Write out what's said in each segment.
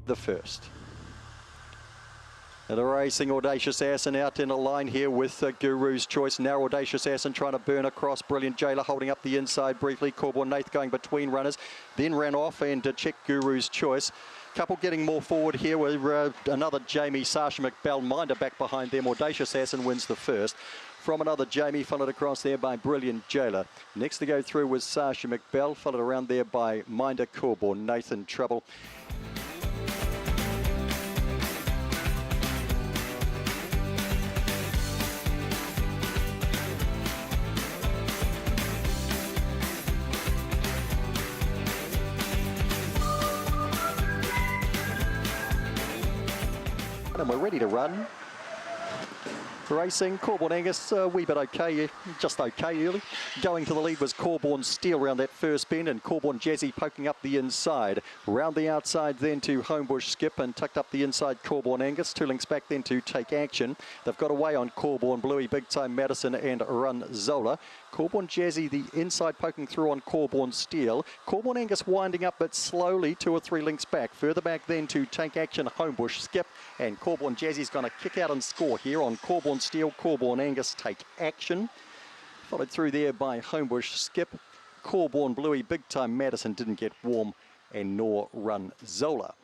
the first. And a racing Audacious Assassin out in a line here with Guru's Choice. Now Audacious Assassin trying to burn across. Brilliant Jailer holding up the inside briefly. Coreborn Nath going between runners. Then ran off and checked Guru's Choice. Couple getting more forward here with another Jamie, Sasha McBell. Minder back behind them. Audacious Assassin wins the first. From another Jamie, followed across there by Brilliant Jailer. Next to go through was Sasha McBell, followed around there by Minder, Coreborn Nath in trouble. And we're ready to run. Racing, Coreborn Angus, a wee bit okay, just okay early. Going to the lead was Coreborn Steel around that first bend, and Coreborn Jazzy poking up the inside. Round the outside then to Homebush Skip, and tucked up the inside Coreborn Angus. 2 links back then to Take Action. They've got away on Coreborn Bluey, Big Time Madison and Run Zola. Coreborn Jazzy the inside poking through on Coreborn Steel. Coreborn Angus winding up but slowly, 2 or 3 links back. Further back then to Take Action, Homebush Skip, and Coreborn Jazzy's going to kick out and score here on Coreborn Steel, Coreborn Angus, Take Action. Followed through there by Homebush Skip. Coreborn Bluey, Big Time Madison didn't get warm, and nor Run Zola.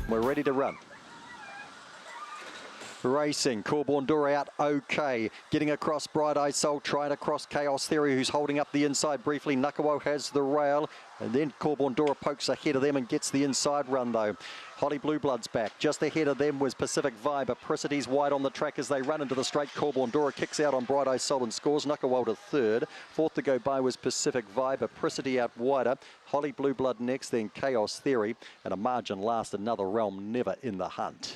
We're ready to run. Racing, Coreborn Dora out okay. Getting across Bright Eye Soul, trying across Chaos Theory, who's holding up the inside briefly. Knuckle has the rail, and then Coreborn Dora pokes ahead of them and gets the inside run though. Holly Blue Blood's back. Just ahead of them was Pacific Vibe. Apricity's wide on the track as they run into the straight. Coreborn Dora kicks out on Bright Eye Soul and scores. Knuckle to third. Fourth to go by was Pacific Vibe. Apricity out wider. Holly Blue Blood next, then Chaos Theory. And a margin last, Another Realm never in the hunt.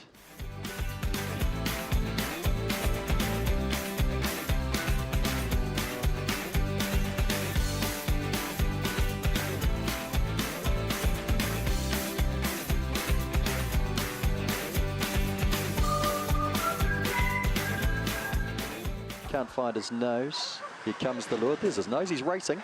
Can't find his nose. Here comes the lure. There's his nose. He's racing.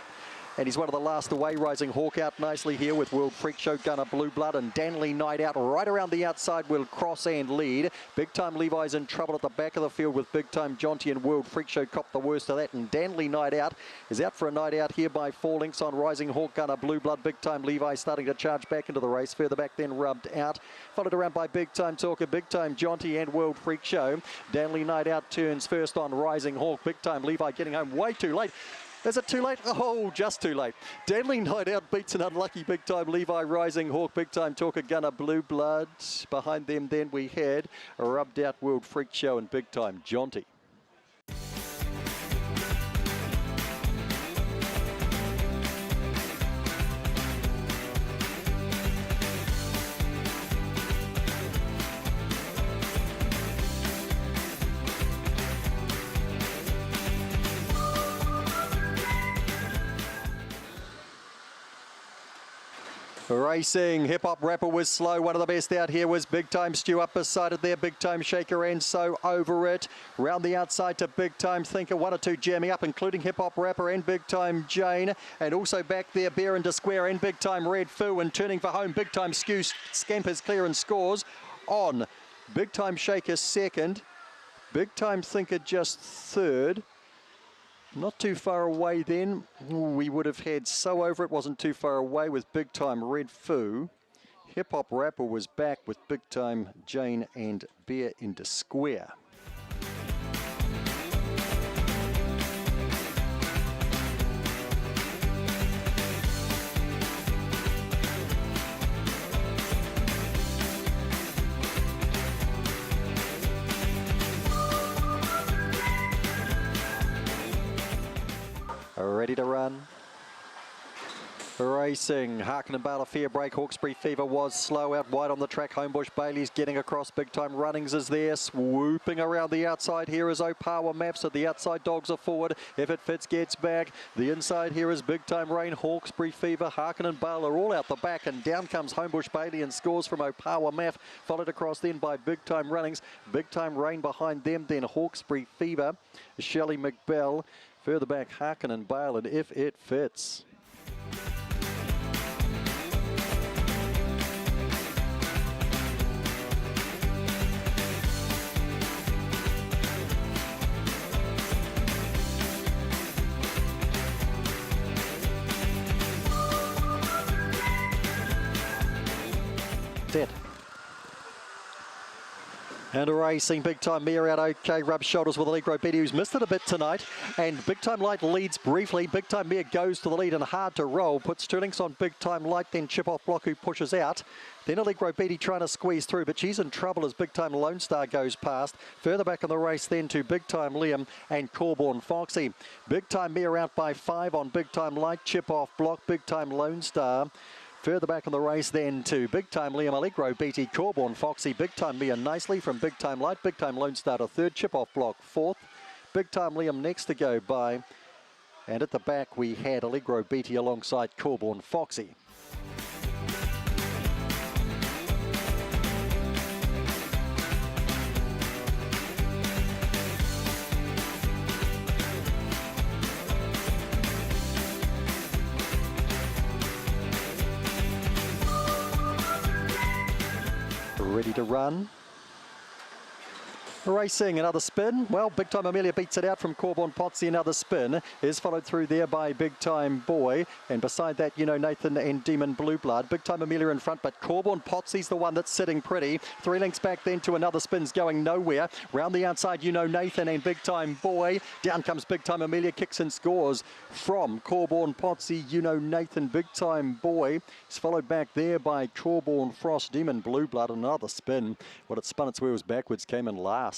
And he's one of the last away. Rising Hawk out nicely here with World Freak Show, Gunner Blue Blood, and Danley Night Out right around the outside will cross and lead. Big Time Levi's in trouble at the back of the field with Big Time Jonty, and World Freak Show cop the worst of that. And Danley Night Out is out for a night out here by 4 links on Rising Hawk, Gunner Blue Blood. Big Time Levi starting to charge back into the race. Further back then rubbed out. Followed around by Big Time Talker, Big Time Jonty and World Freak Show. Danley Night Out turns first on Rising Hawk. Big Time Levi getting home way too late. Is it too late? Oh, just too late. Danley Night Out beats an unlucky Big Time Levi, Rising Hawk, Big Time Talker, Gunner Blue Blood. Behind them then we had a rubbed out World Freak Show and Big Time Jonty. Racing, Hip Hop Rapper was slow. One of the best out here was Big Time Stew up beside it there. Big Time Shaker and so over it. Round the outside to Big Time Thinker. 1 or 2 jamming up, including Hip Hop Rapper and Big Time Jane. And also back there, Bear into Square and Big Time Red Foo. And turning for home, Big Time Skew scampers clear and scores on. Big Time Shaker second. Big Time Thinker just third. Not too far away then. We would have had So Over It, wasn't too far away with Big Time Red Foo. Hip Hop Rapper was back with Big Time Jane and Bear into Square. Ready to run. Racing, Harkin and Bale, a fair break. Hawkesbury Fever was slow out wide on the track. Homebush Bailey's getting across. Big Time Runnings is there. Swooping around the outside here is O'Power Maps. At the outside, Dogs are forward. If it fits, gets back. The inside here is Big Time Rain. Hawkesbury Fever, Harkin and Bale are all out the back. And down comes Homebush Bailey and scores from O'Power Map. Followed across then by Big Time Runnings. Big Time Rain behind them. Then Hawkesbury Fever. Shelley McBell. Further back, Harkin and Bale. And if it fits. Dead. And racing, Big Time Mia out okay, rubs shoulders with Allegro Betty, who's missed it a bit tonight. And Big Time Light leads briefly. Big Time Mia goes to the lead and hard to roll. Puts two links on Big Time Light, then Chip Off Block, who pushes out. Then Allegro Betty trying to squeeze through, but she's in trouble as Big Time Lone Star goes past. Further back in the race then to Big Time Liam and Coreborn Foxy. Big Time Mia out by 5 on Big Time Light, Chip Off Block, Big Time Lone Star. Further back in the race then to Big Time Liam, Allegro Betty, Coreborn Foxy, Big Time Mia nicely from Big Time Light, Big Time Lone Star to third, Chip Off Block fourth, Big Time Liam next to go by. And at the back we had Allegro Betty alongside Coreborn Foxy. Ready to run. Racing, another spin. Well, Big Time Amelia beats it out from Coreborn Potsy. Another spin is followed through there by Big Time Boy. And beside that, you know, Nathan and Demon Blue Blood. Big Time Amelia in front, but Coreborn Potsy's the one that's sitting pretty. 3 links back then to another spin's going nowhere. Round the outside, you know, Nathan and Big Time Boy. Down comes Big Time Amelia, kicks and scores from Coreborn Potsy, you know, Nathan, Big Time Boy. He's followed back there by Coreborn Frost, Demon Blue Blood. Another spin. What it spun its wheels backwards came in last.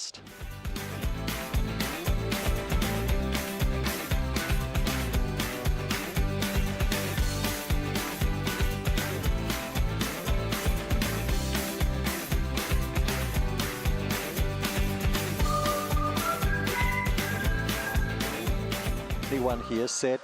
One here set.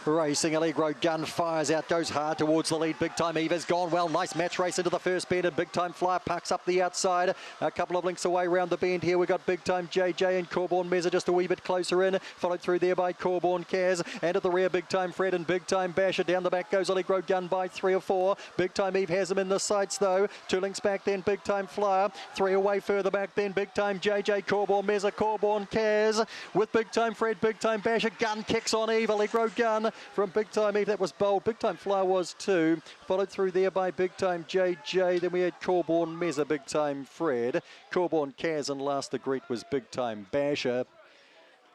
Racing, Allegro gun fires out, goes hard towards the lead. Big Time Eva's gone well. Nice match race into the first bend, and Big Time Flyer parks up the outside. A couple of links away round the bend here. We've got Big Time JJ and Coreborn Meza just a wee bit closer in. Followed through there by Coreborn Kaz. And at the rear, Big Time Fred and Big Time Basher. Down the back goes Allegro gun by 3 or 4. Big Time Eve has him in the sights though. 2 links back then, Big Time Flyer. 3 away further back then, Big Time JJ, Coreborn Meza, Coreborn Kaz. With Big Time Fred, Big Time Basher. Gun kicks on Eve. Allegro gun from Big Time Eve, that was bold. Big Time Flyer was too. Followed through there by Big Time JJ. Then we had Coreborn Meza, Big Time Fred. Coreborn Kaz, and last to greet was Big Time Basher.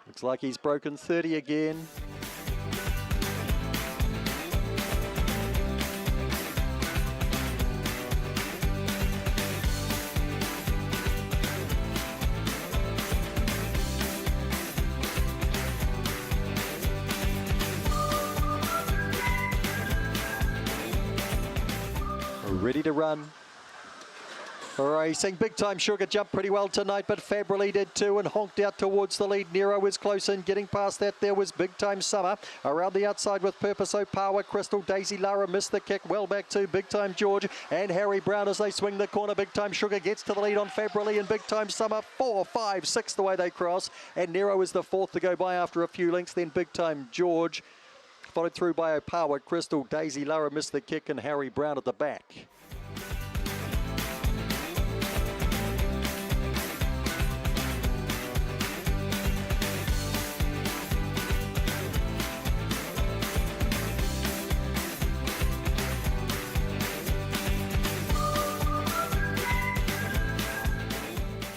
Looks like he's broken 30 again. Ready to run. Racing, Big Time Sugar jumped pretty well tonight, but Fabrily did too and honked out towards the lead. Nero is close in, getting past that. There was Big Time Summer. Around the outside with Purpose O'Power, Crystal, Daisy Lara missed the kick. Well back to Big Time George and Harry Brown as they swing the corner. Big Time Sugar gets to the lead on Fabrily and Big Time Summer. 4, 5, 6 the way they cross. And Nero is the 4th to go by after a few links. Then Big Time George. Followed through by O'Power, Crystal, Daisy Lara missed the kick and Harry Brown at the back.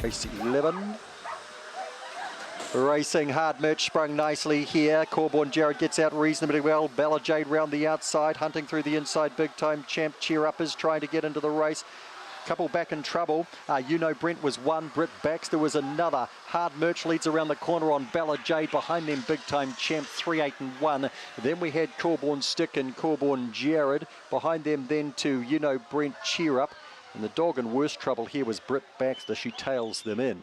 Race 11. Racing, Hard Merch sprung nicely here. Coreborn Jared gets out reasonably well. Bella Jade round the outside, hunting through the inside. Big Time Champ Cheer Up is trying to get into the race. Couple back in trouble. Brent was one. Britt Baxter was another. Hard Merch leads around the corner on Bella Jade. Behind them, Big Time Champ, 3, 8 and 1. Then we had Coreborn Stick and Coreborn Jared. Behind them then to Brent Cheer Up. And the dog in worst trouble here was Britt Baxter. She tails them in.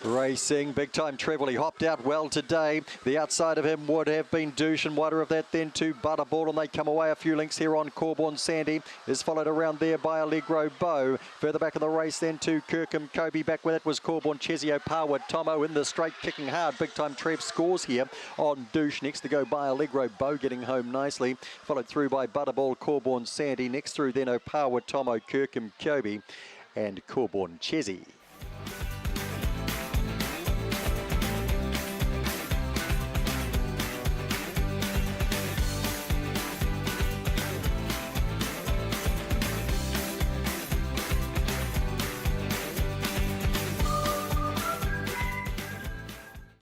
Racing, Big Time Treble, he hopped out well today. The outside of him would have been Douche, and wider of that then to Butterball, and they come away a few lengths here on Coreborn Sandy. Is followed around there by Allegro Bow. Further back in the race then to Kirkham Kobe. Back with it was Coreborn Chesio Power Tomo in the straight, kicking hard. Big Time Trev scores here on Douche. Next to go by Allegro Bow, getting home nicely. Followed through by Butterball, Coreborn Sandy. Next through then Opawa Tomo, Kirkham Kobe and Coreborn Chessie.